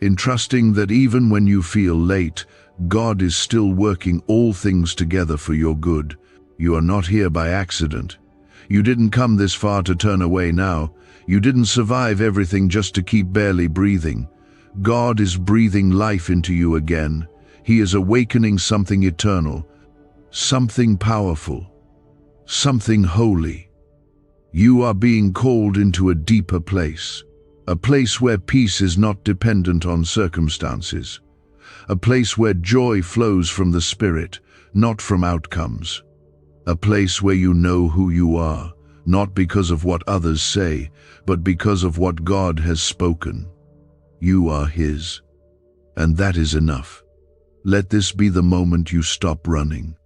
In trusting that even when you feel late, God is still working all things together for your good. You are not here by accident. You didn't come this far to turn away now. You didn't survive everything just to keep barely breathing. God is breathing life into you again. He is awakening something eternal, something powerful, something holy. You are being called into a deeper place, a place where peace is not dependent on circumstances, a place where joy flows from the Spirit, not from outcomes, a place where you know who you are, not because of what others say, but because of what God has spoken. You are His, and that is enough. Let this be the moment you stop running.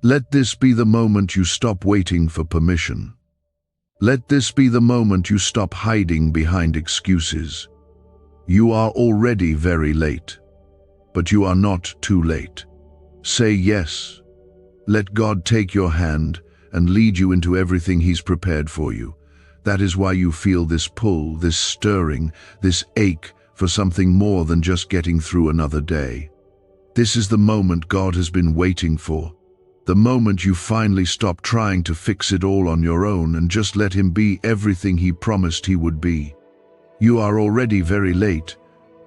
Let this be the moment you stop waiting for permission. Let this be the moment you stop hiding behind excuses. You are already very late, but you are not too late. Say yes. Let God take your hand and lead you into everything He's prepared for you. That is why you feel this pull, this stirring, this ache for something more than just getting through another day. This is the moment God has been waiting for. The moment you finally stop trying to fix it all on your own and just let Him be everything He promised He would be. You are already very late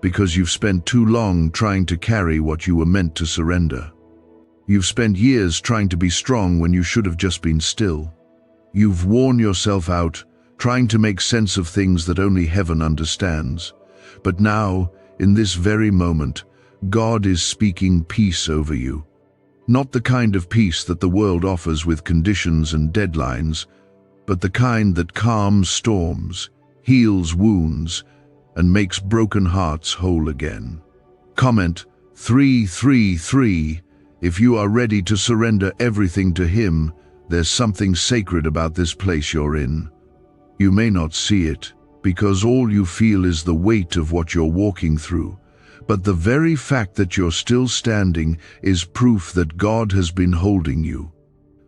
because you've spent too long trying to carry what you were meant to surrender. You've spent years trying to be strong when you should have just been still. You've worn yourself out trying to make sense of things that only heaven understands. But now, in this very moment, God is speaking peace over you. Not the kind of peace that the world offers with conditions and deadlines, but the kind that calms storms, heals wounds, and makes broken hearts whole again. Comment 333. If you are ready to surrender everything to Him, there's something sacred about this place you're in. You may not see it, because all you feel is the weight of what you're walking through. But the very fact that you're still standing is proof that God has been holding you.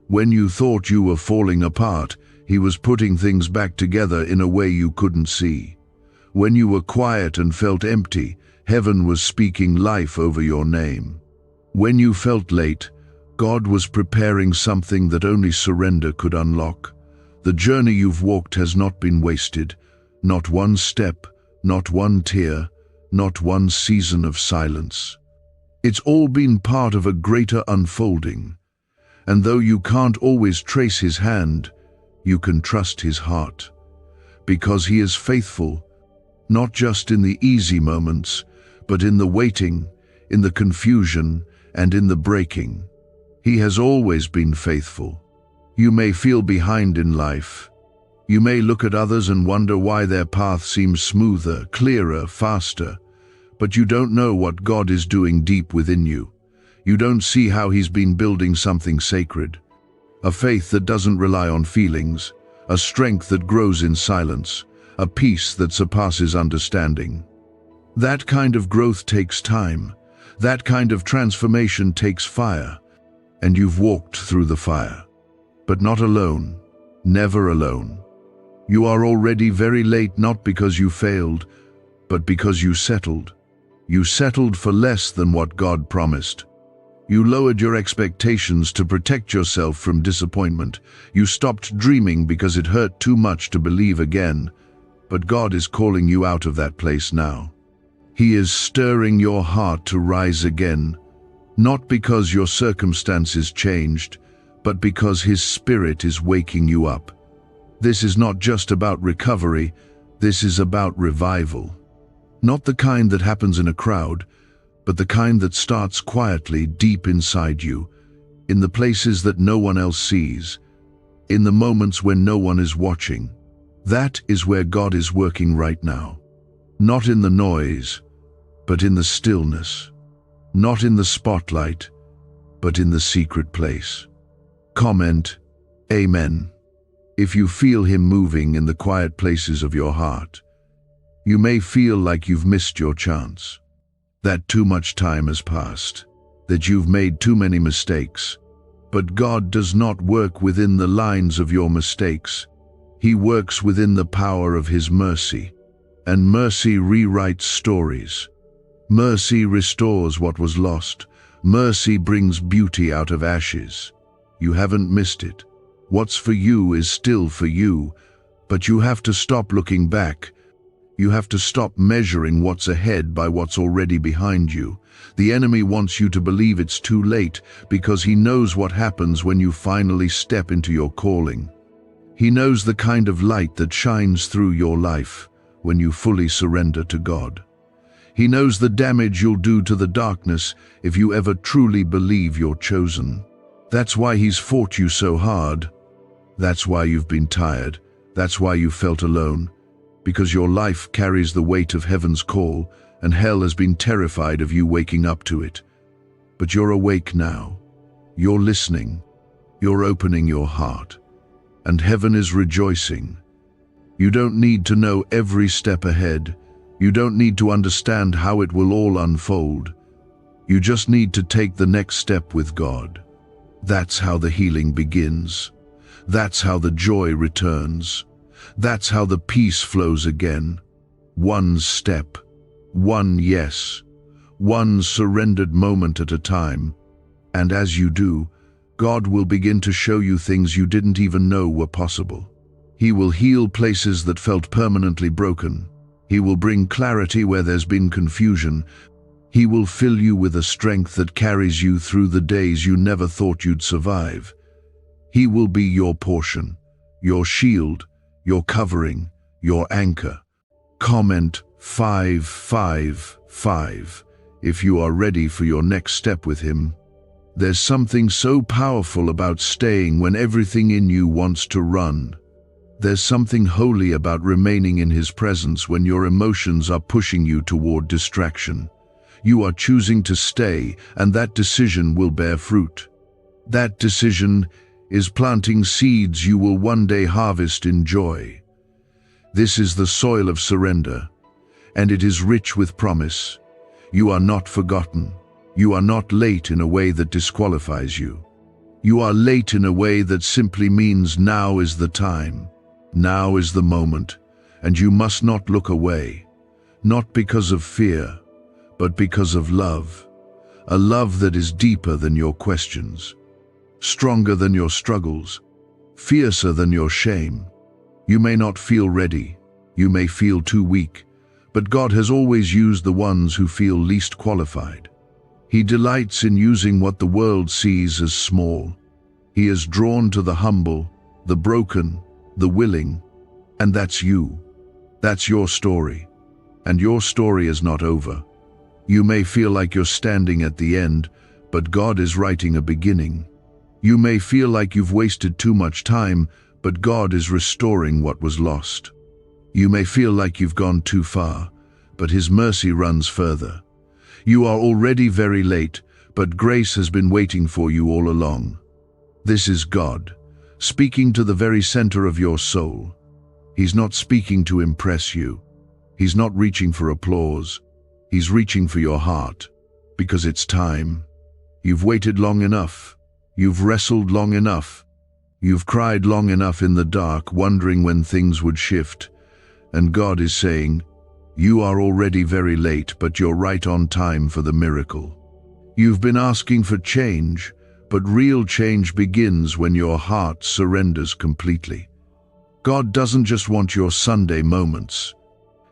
When you thought you were falling apart, He was putting things back together in a way you couldn't see. When you were quiet and felt empty, heaven was speaking life over your name. When you felt late, God was preparing something that only surrender could unlock. The journey you've walked has not been wasted. Not one step, not one tear, not one season of silence. It's all been part of a greater unfolding. And though you can't always trace His hand, you can trust His heart. Because He is faithful, not just in the easy moments, but in the waiting, in the confusion, and in the breaking. He has always been faithful. You may feel behind in life. You may look at others and wonder why their path seems smoother, clearer, faster. But you don't know what God is doing deep within you. You don't see how He's been building something sacred. A faith that doesn't rely on feelings, a strength that grows in silence, a peace that surpasses understanding. That kind of growth takes time. That kind of transformation takes fire. And you've walked through the fire. But not alone, never alone. You are already very late, not because you failed, but because you settled. You settled for less than what God promised. You lowered your expectations to protect yourself from disappointment. You stopped dreaming because it hurt too much to believe again. But God is calling you out of that place now. He is stirring your heart to rise again, not because your circumstances changed, but because His Spirit is waking you up. This is not just about recovery, this is about revival. Not the kind that happens in a crowd, but the kind that starts quietly deep inside you, in the places that no one else sees, in the moments when no one is watching. That is where God is working right now. Not in the noise, but in the stillness. Not in the spotlight, but in the secret place. Comment, Amen, if you feel Him moving in the quiet places of your heart. You may feel like you've missed your chance, that too much time has passed, that you've made too many mistakes. But God does not work within the lines of your mistakes. He works within the power of His mercy. And mercy rewrites stories. Mercy restores what was lost. Mercy brings beauty out of ashes. You haven't missed it. What's for you is still for you, but you have to stop looking back. You have to stop measuring what's ahead by what's already behind you. The enemy wants you to believe it's too late because he knows what happens when you finally step into your calling. He knows the kind of light that shines through your life when you fully surrender to God. He knows the damage you'll do to the darkness if you ever truly believe you're chosen. That's why he's fought you so hard. That's why you've been tired. That's why you felt alone. Because your life carries the weight of heaven's call, and hell has been terrified of you waking up to it. But you're awake now. You're listening. You're opening your heart. And heaven is rejoicing. You don't need to know every step ahead. You don't need to understand how it will all unfold. You just need to take the next step with God. That's how the healing begins. That's how the joy returns. That's how the peace flows again. One step, one yes, one surrendered moment at a time. And as you do, God will begin to show you things you didn't even know were possible. He will heal places that felt permanently broken. He will bring clarity where there's been confusion. He will fill you with a strength that carries you through the days you never thought you'd survive. He will be your portion, your shield, your covering, your anchor. Comment 555 if you are ready for your next step with Him. There's something so powerful about staying when everything in you wants to run. There's something holy about remaining in His presence when your emotions are pushing you toward distraction. You are choosing to stay, and that decision will bear fruit. That decision is planting seeds you will one day harvest in joy. This is the soil of surrender, and it is rich with promise. You are not forgotten. You are not late in a way that disqualifies you. You are late in a way that simply means now is the time. Now is the moment, and you must not look away, not because of fear, but because of love, a love that is deeper than your questions, stronger than your struggles, fiercer than your shame. You may not feel ready, you may feel too weak, but God has always used the ones who feel least qualified. He delights in using what the world sees as small. He is drawn to the humble, the broken, the willing, and that's you. That's your story. And your story is not over. You may feel like you're standing at the end, but God is writing a beginning. You may feel like you've wasted too much time, but God is restoring what was lost. You may feel like you've gone too far, but His mercy runs further. You are already very late, but grace has been waiting for you all along. This is God, speaking to the very center of your soul. He's not speaking to impress you. He's not reaching for applause. He's reaching for your heart, because it's time. You've waited long enough. You've wrestled long enough. You've cried long enough in the dark, wondering when things would shift. And God is saying, you are already very late, but you're right on time for the miracle. You've been asking for change, but real change begins when your heart surrenders completely. God doesn't just want your Sunday moments.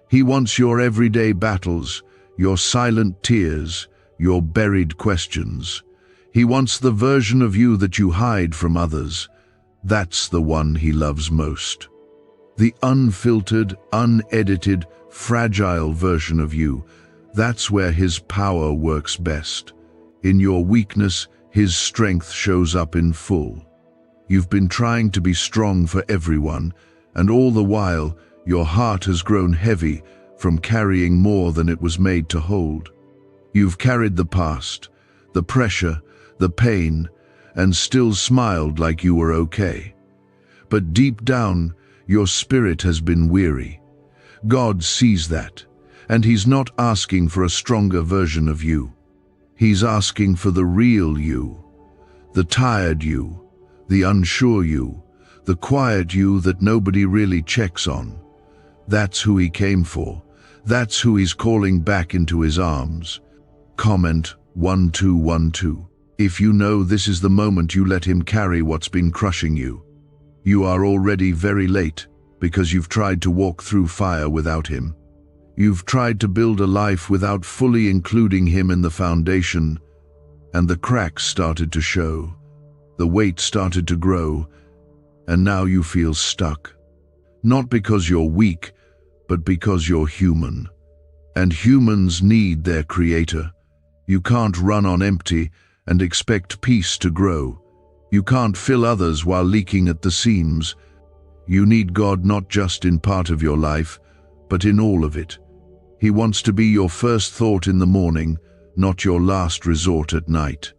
He wants your everyday battles, your silent tears, your buried questions. He wants the version of you that you hide from others. That's the one He loves most. The unfiltered, unedited, fragile version of you. That's where His power works best. In your weakness, His strength shows up in full. You've been trying to be strong for everyone, and all the while, your heart has grown heavy, from carrying more than it was made to hold. You've carried the past, the pressure, the pain, and still smiled like you were okay. But deep down, your spirit has been weary. God sees that, and He's not asking for a stronger version of you. He's asking for the real you, the tired you, the unsure you, the quiet you that nobody really checks on. That's who He came for. That's who He's calling back into His arms. Comment 1212. If you know this is the moment you let Him carry what's been crushing you. You are already very late because you've tried to walk through fire without Him. You've tried to build a life without fully including Him in the foundation, and the cracks started to show. The weight started to grow, and now you feel stuck. Not because you're weak, but because you're human. And humans need their Creator. You can't run on empty and expect peace to grow. You can't fill others while leaking at the seams. You need God not just in part of your life, but in all of it. He wants to be your first thought in the morning, not your last resort at night.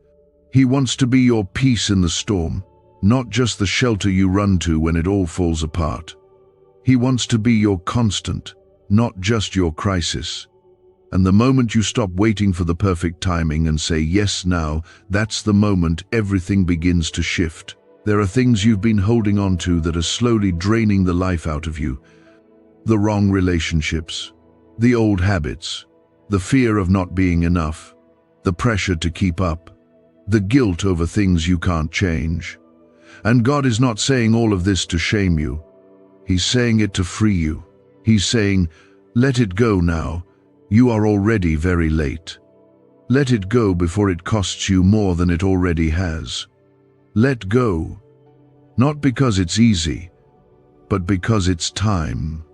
He wants to be your peace in the storm, not just the shelter you run to when it all falls apart. He wants to be your constant, not just your crisis. And the moment you stop waiting for the perfect timing and say yes now, that's the moment everything begins to shift. There are things you've been holding on to that are slowly draining the life out of you. The wrong relationships, the old habits, the fear of not being enough, the pressure to keep up, the guilt over things you can't change. And God is not saying all of this to shame you. He's saying it to free you. He's saying, let it go now. You are already very late. Let it go before it costs you more than it already has. Let go, not because it's easy, but because it's time.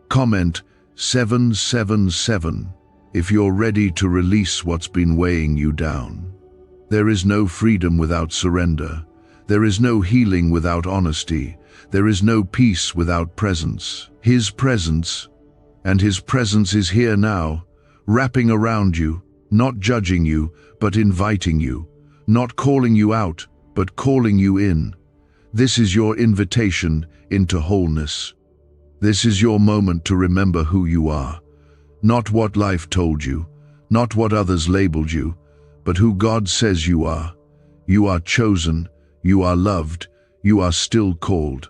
Comment 777 if you're ready to release what's been weighing you down. There is no freedom without surrender. There is no healing without honesty. There is no peace without presence. His presence, and His presence is here now, wrapping around you, not judging you, but inviting you, not calling you out, but calling you in. This is your invitation into wholeness. This is your moment to remember who you are, not what life told you, not what others labeled you, but who God says you are. You are chosen, you are loved, you are still called.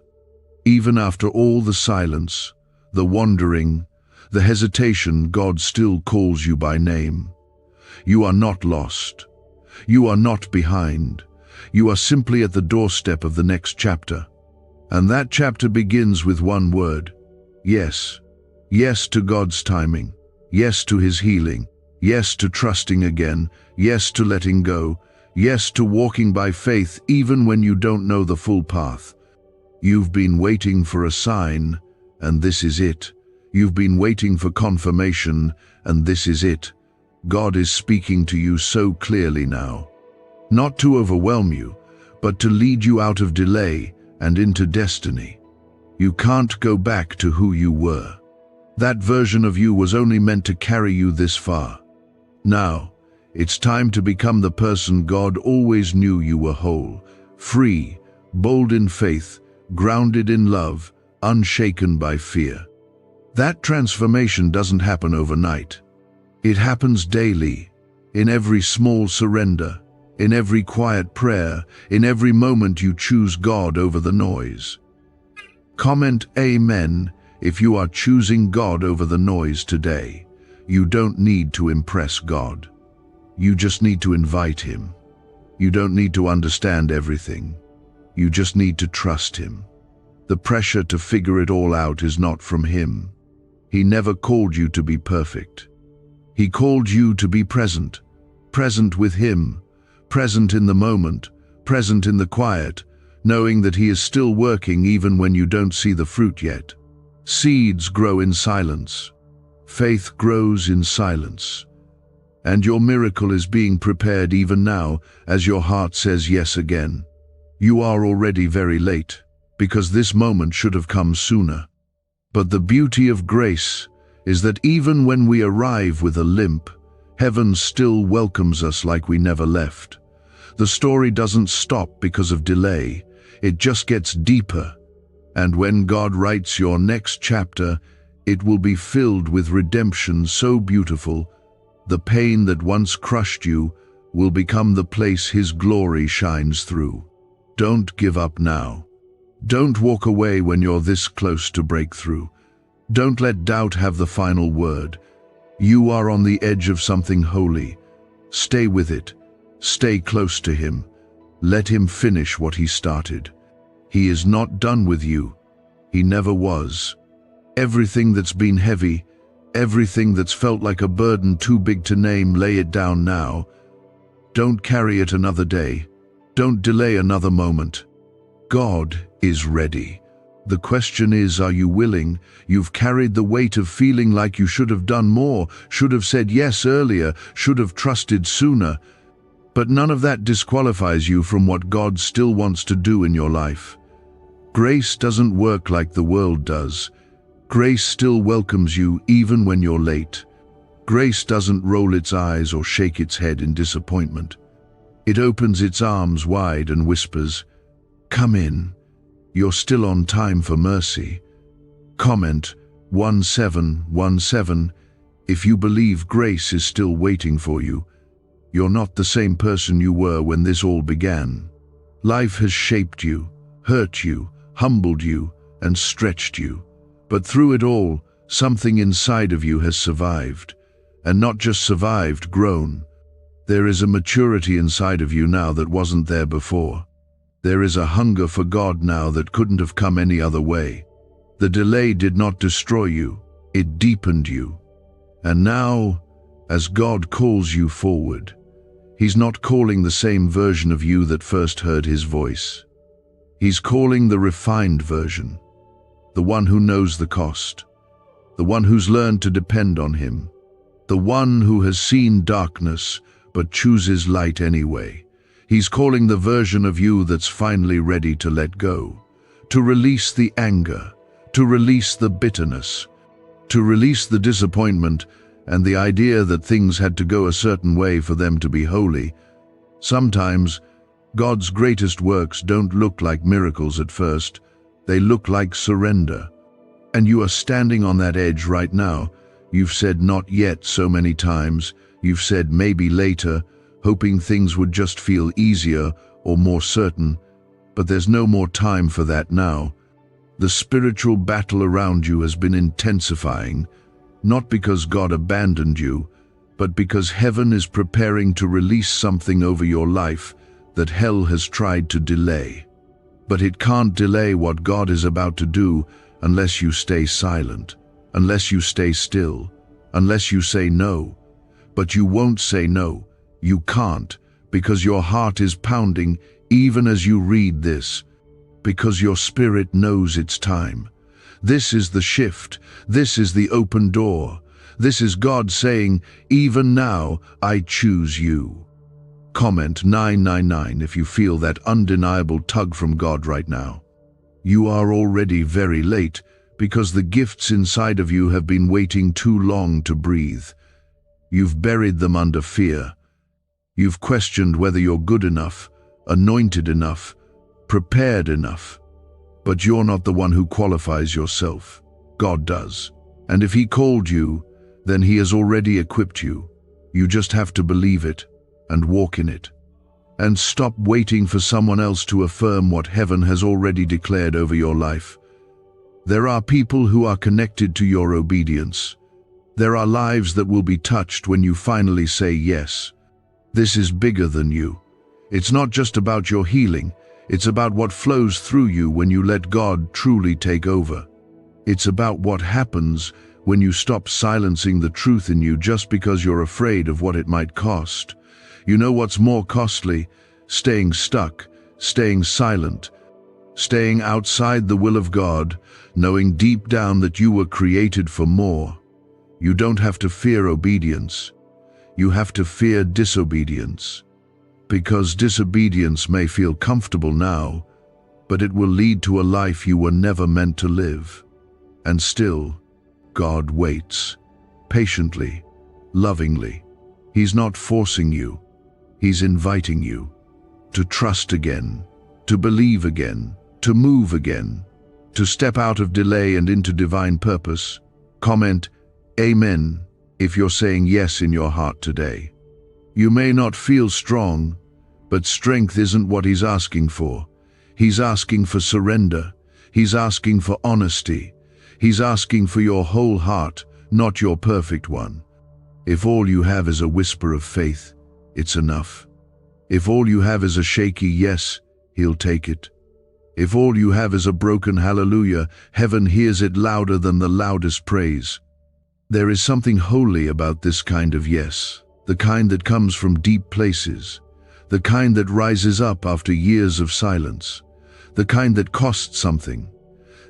Even after all the silence, the wandering, the hesitation, God still calls you by name. You are not lost. You are not behind. You are simply at the doorstep of the next chapter. And that chapter begins with one word: yes. Yes to God's timing. Yes to His healing. Yes to trusting again. Yes to letting go. Yes to walking by faith even when you don't know the full path. You've been waiting for a sign, and this is it. You've been waiting for confirmation, and this is it. God is speaking to you so clearly now. Not to overwhelm you, but to lead you out of delay and into destiny. You can't go back to who you were. That version of you was only meant to carry you this far. Now, it's time to become the person God always knew you were: whole, free, bold in faith, grounded in love, unshaken by fear. That transformation doesn't happen overnight. It happens daily, in every small surrender, in every quiet prayer, in every moment you choose God over the noise. Comment Amen if you are choosing God over the noise today. You don't need to impress God. You just need to invite Him. You don't need to understand everything. You just need to trust Him. The pressure to figure it all out is not from Him. He never called you to be perfect. He called you to be present, present with Him, present in the moment, present in the quiet, knowing that He is still working even when you don't see the fruit yet. Seeds grow in silence. Faith grows in silence. And your miracle is being prepared even now as your heart says yes again. You are already very late, because this moment should have come sooner. But the beauty of grace is that even when we arrive with a limp, heaven still welcomes us like we never left. The story doesn't stop because of delay, it just gets deeper. And when God writes your next chapter, it will be filled with redemption so beautiful, the pain that once crushed you will become the place His glory shines through. Don't give up now. Don't walk away when you're this close to breakthrough. Don't let doubt have the final word. You are on the edge of something holy. Stay with it. Stay close to Him. Let Him finish what He started. He is not done with you. He never was. Everything that's been heavy, everything that's felt like a burden too big to name, lay it down now. Don't carry it another day. Don't delay another moment. God is ready. The question is, are you willing? You've carried the weight of feeling like you should have done more, should have said yes earlier, should have trusted sooner. But none of that disqualifies you from what God still wants to do in your life. Grace doesn't work like the world does. Grace still welcomes you even when you're late. Grace doesn't roll its eyes or shake its head in disappointment. It opens its arms wide and whispers, "Come in. You're still on time for mercy." Comment 1717 if you believe grace is still waiting for you. You're not the same person you were when this all began. Life has shaped you, hurt you, humbled you, and stretched you. But through it all, something inside of you has survived. And not just survived, grown. There is a maturity inside of you now that wasn't there before. There is a hunger for God now that couldn't have come any other way. The delay did not destroy you, it deepened you. And now, as God calls you forward, He's not calling the same version of you that first heard His voice. He's calling the refined version, the one who knows the cost, the one who's learned to depend on Him, the one who has seen darkness but chooses light anyway. He's calling the version of you that's finally ready to let go, to release the anger, to release the bitterness, to release the disappointment and the idea that things had to go a certain way for them to be holy. Sometimes, God's greatest works don't look like miracles at first. They look like surrender. And you are standing on that edge right now. You've said not yet so many times. You've said maybe later, hoping things would just feel easier or more certain. But there's no more time for that now. The spiritual battle around you has been intensifying, not because God abandoned you, but because heaven is preparing to release something over your life that hell has tried to delay. But it can't delay what God is about to do unless you stay silent, unless you stay still, unless you say no. But you won't say no. You can't, because your heart is pounding even as you read this, because your spirit knows it's time. This is the shift. This is the open door. This is God saying, even now, I choose you. Comment 999 if you feel that undeniable tug from God right now. You are already very late because the gifts inside of you have been waiting too long to breathe. You've buried them under fear. You've questioned whether you're good enough, anointed enough, prepared enough. But you're not the one who qualifies yourself. God does. And if He called you, then He has already equipped you. You just have to believe it and walk in it. And stop waiting for someone else to affirm what heaven has already declared over your life. There are people who are connected to your obedience. There are lives that will be touched when you finally say yes. This is bigger than you. It's not just about your healing. It's about what flows through you when you let God truly take over. It's about what happens when you stop silencing the truth in you just because you're afraid of what it might cost. You know what's more costly? Staying stuck, staying silent, staying outside the will of God, knowing deep down that you were created for more. You don't have to fear obedience. You have to fear disobedience. Because disobedience may feel comfortable now, but it will lead to a life you were never meant to live. And still, God waits. patiently, lovingly. He's not forcing you. He's inviting you to trust again, to believe again, to move again, to step out of delay and into divine purpose. Comment, Amen, if you're saying yes in your heart today. You may not feel strong, but strength isn't what he's asking for. He's asking for surrender. He's asking for honesty. He's asking for your whole heart, not your perfect one. If all you have is a whisper of faith, it's enough. If all you have is a shaky yes, he'll take it. If all you have is a broken hallelujah, heaven hears it louder than the loudest praise. There is something holy about this kind of yes, the kind that comes from deep places, the kind that rises up after years of silence, the kind that costs something.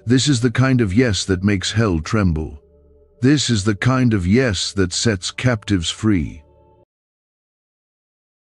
This is the kind of yes that makes hell tremble. This is the kind of yes that sets captives free.